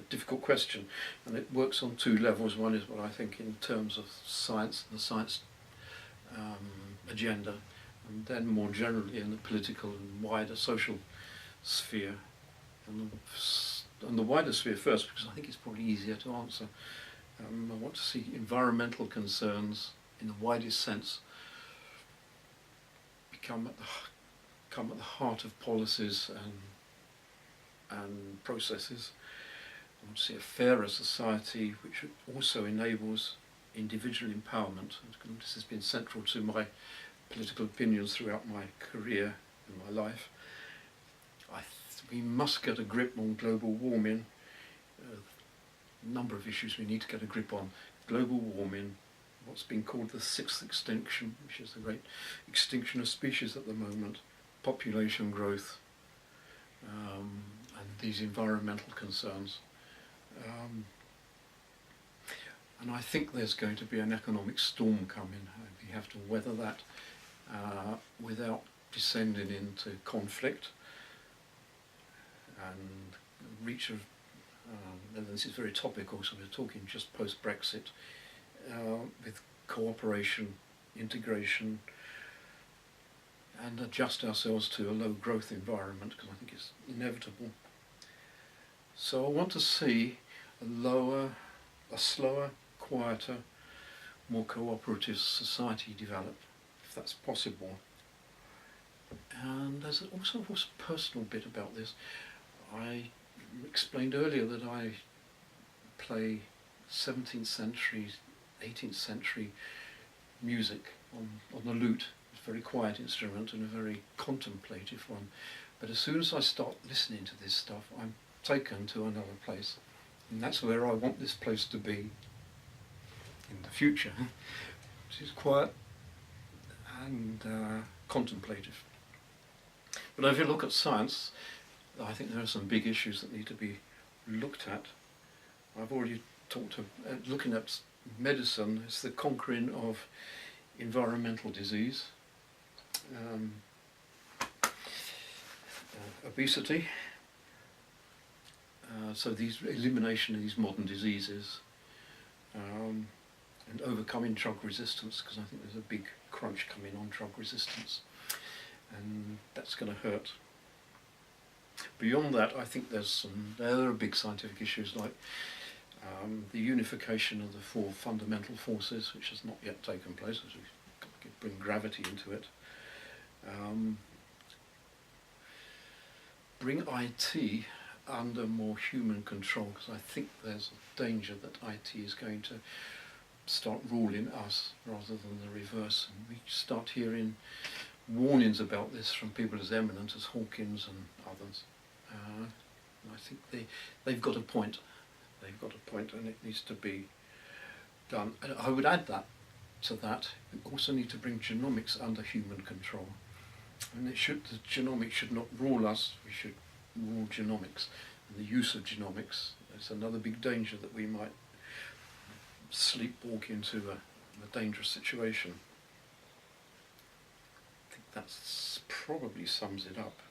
difficult question, and it works on two levels. One is what I think in terms of science, the science agenda, and then more generally in the political and wider social sphere. And the wider sphere first, because I think it's probably easier to answer. I want to see environmental concerns in the widest sense come at the heart of policies and processes. I want to see a fairer society which also enables individual empowerment. This has been central to my political opinions throughout my career and my life. We must get a grip on global warming. A number of issues we need to get a grip on. Global warming, what's been called the sixth extinction, which is the great extinction of species at the moment, population growth, and these environmental concerns. And I think there's going to be an economic storm coming. We have to weather that without descending into conflict and reach of, and this is very topical, so we're talking just post-Brexit, with cooperation, integration, and adjust ourselves to a low growth environment, because I think it's inevitable. So I want to see a slower, quieter, more cooperative society develop, if that's possible. And there's also a personal bit about this. I explained earlier that I play 17th century, 18th century music on the lute. It's a very quiet instrument and a very contemplative one. But as soon as I start listening to this stuff, I'm taken to another place. And that's where I want this place to be in the future, which is quiet and contemplative. But if you look at science, I think there are some big issues that need to be looked at. I've already talked about looking at medicine. It's the conquering of environmental disease, obesity, so these elimination of these modern diseases, and overcoming drug resistance, because I think there's a big crunch coming on drug resistance, and that's going to hurt. Beyond that, I think there are big scientific issues like the unification of the four fundamental forces, which has not yet taken place, as we've got to bring gravity into it. Bring IT under more human control, because I think there's a danger that IT is going to start ruling us rather than the reverse. And we start hearing warnings about this from people as eminent as Hawkins and others. I think they've got a point. They've got a point, and it needs to be done. And I would add that to that. We also need to bring genomics under human control. And the genomics should not rule us. We should rule genomics. And the use of genomics is another big danger, that we might sleepwalk into a dangerous situation. I think that probably sums it up.